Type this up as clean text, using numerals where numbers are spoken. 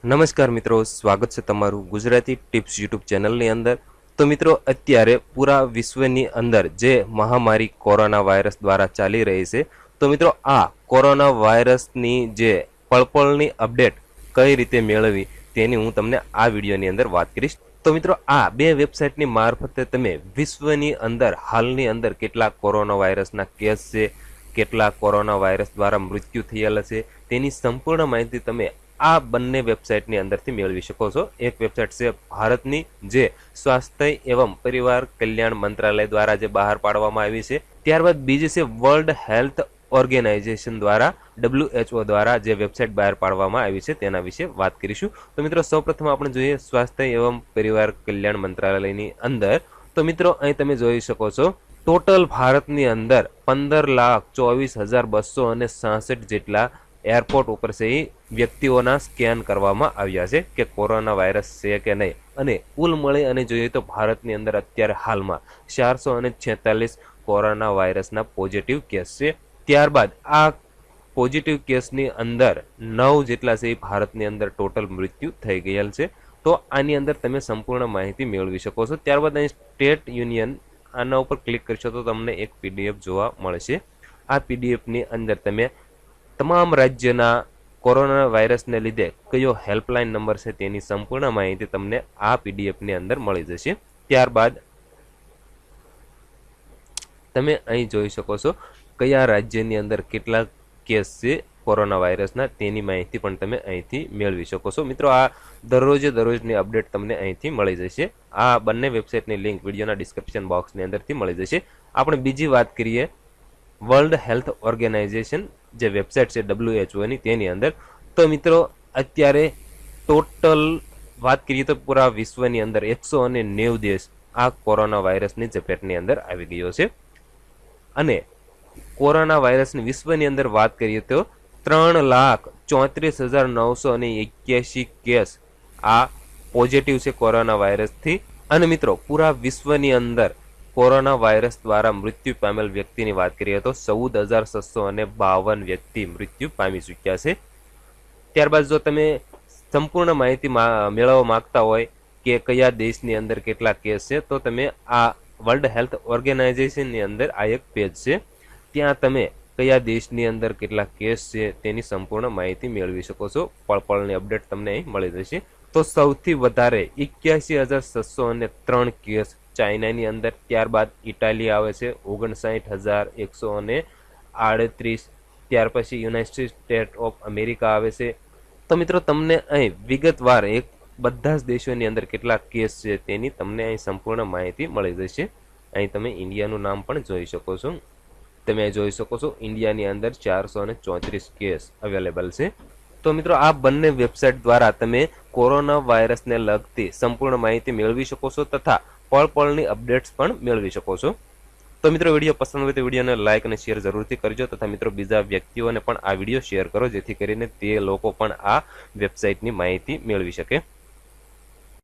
નમસ્કાર મિત્રો, સ્વાગત છે તમારું ગુજરાતી ટિપ્સ યુટ્યુબ ચેનલની અંદર। તો મિત્રો, અત્યારે પૂરા વિશ્વની અંદર જે મહામારી કોરોના વાયરસ દ્વારા ચાલી રહી છે, તો મિત્રો આ કોરોના વાયરસની જે પળપળની અપડેટ કઈ રીતે મેળવવી તેની હું તમને આ વિડીયોની અંદર વાત કરીશ। તો મિત્રો, આ બે વેબસાઇટની મારફતે તમે વિશ્વની અંદર હાલની અંદર કેટલા કોરોના વાયરસના કેસ છે, કેટલા કોરોના વાયરસ દ્વારા મૃત્યુ થયેલા છે તેની સંપૂર્ણ માહિતી તમે આ બંને વેબસાઇટની અંદરથી મેળવી શકો છો। એક વેબસાઇટ છે ભારતની, જે સ્વાસ્થ્ય એવં પરિવાર કલ્યાણ મંત્રાલય દ્વારા જે બહાર પાડવામાં આવી છે। ત્યારબાદ બીજી છે વર્લ્ડ હેલ્થ ઓર્ગેનાઇઝેશન દ્વારા WHO દ્વારા જે વેબસાઇટ બહાર પાડવામાં આવી છે તેના વિશે વાત કરીશું। તો મિત્રો, સૌપ્રથમ આપણે જોઈએ સ્વાસ્થ્ય એવં પરિવાર કલ્યાણ મંત્રાલયની અંદર। તો મિત્રો, અહીં તમે જોઈ શકો છો ટોટલ ભારતની અંદર 15,24,266 જેટલા એરપોર્ટ ઉપર છે એ વ્યક્તિઓના સ્કેન કરવામાં આવ્યા છે કે કોરોના વાયરસ છે કે નહીં, અને કુલ મળી અને જોઈએ તો ભારતની અંદર અત્યારે હાલમાં 446 કોરોના વાયરસના પોઝિટિવ કેસ છે। ત્યારબાદ આ પોઝિટિવ કેસની અંદર 9 જેટલા છે એ ભારતની અંદર ટોટલ મૃત્યુ થઈ ગયેલ છે। તો આની અંદર તમે સંપૂર્ણ માહિતી મેળવી શકો છો। ત્યારબાદ અહીં સ્ટેટ યુનિયન આના ઉપર ક્લિક કરશો તો તમને એક PDF જોવા મળશે। આ PDFની અંદર તમે તમામ રાજ્યના કોરોના વાયરસને લીધે કયો હેલ્પલાઇન નંબર છે તેની સંપૂર્ણ માહિતી તમને આ PDFની અંદર મળી જશે। ત્યારબાદ તમે અહીં જોઈ શકો છો કયા રાજ્યની અંદર કેટલા કેસ છે કોરોના વાયરસના તેની માહિતી પણ તમે અહીંથી મેળવી શકો છો। મિત્રો, આ દરરોજની અપડેટ તમને અહીંથી મળી જશે। આ બંને વેબસાઇટની લિંક વિડીયોના ડિસ્ક્રિપ્શન બોક્સની અંદરથી મળી જશે। આપણે બીજી વાત કરીએ વર્લ્ડ હેલ્થ ઓર્ગેનાઇઝેશન જે વેબસાઇટ છે WHO ની તેની અંદર। તો મિત્રો, અત્યારે ટોટલ વાત કરીએ તો પૂરા વિશ્વની અંદર 190 દેશ આ કોરોના વાયરસની ઝપેટની અંદર આવી ગયો છે, અને કોરોના વાયરસની વિશ્વની અંદર વાત કરીએ તો 3,34,981 કેસ આ પોઝિટિવ છે કોરોના વાયરસથી। અને મિત્રો, પૂરા વિશ્વની અંદર કોરોના વાયરસ દ્વારા મૃત્યુ પામેલ વ્યક્તિની વાત કરીએ તો 14,652 વ્યક્તિ મૃત્યુ પામી ચૂક્યા છે। ત્યારબાદ જો તમે સંપૂર્ણ માહિતી મેળવવા માંગતા હોય કે કયા દેશની અંદર કેટલા કેસ છે, તો તમે આ વર્લ્ડ હેલ્થ ઓર્ગેનાઇઝેશનની અંદર આ એક પેજ છે, ત્યાં તમે કયા દેશની અંદર કેટલા કેસ છે તેની સંપૂર્ણ માહિતી મેળવી શકો છો। પળપળની અપડેટ તમને અહીં મળી જશે। તો સૌથી વધારે 81,603 કેસ ચાઇનાની અંદર, ત્યારબાદ ઇટાલી આવે છે 59,138, ત્યાર પછી યુનાઇટેડ સ્ટેટ ઓફ અમેરિકા આવે છે। તો મિત્રો, તમને અહીં વિગતવાર એક બધા જ દેશોની અંદર કેટલા કેસ છે તેની તમને અહીં સંપૂર્ણ માહિતી મળી જશે। અહીં તમે ઇન્ડિયાનું નામ પણ જોઈ શકો છો। તમે જોઈ શકો છો ઇન્ડિયાની અંદર 434 કેસ અવેલેબલ છે। તો મિત્રો, આ બંને વેબસાઇટ દ્વારા તમે કોરોના વાયરસને લગતી સંપૂર્ણ માહિતી મેળવી શકો છો તથા પળપળની અપડેટ્સ પણ મેળવી શકો છો। તો મિત્રો, વિડીયો પસંદ હોય તો વિડીયોને લાઇક અને શેર જરૂરથી કરજો, તથા મિત્રો બીજા વ્યક્તિઓને પણ આ વિડીયો શેર કરો, જેથી કરીને તે લોકો પણ આ વેબસાઇટની માહિતી મેળવી શકે।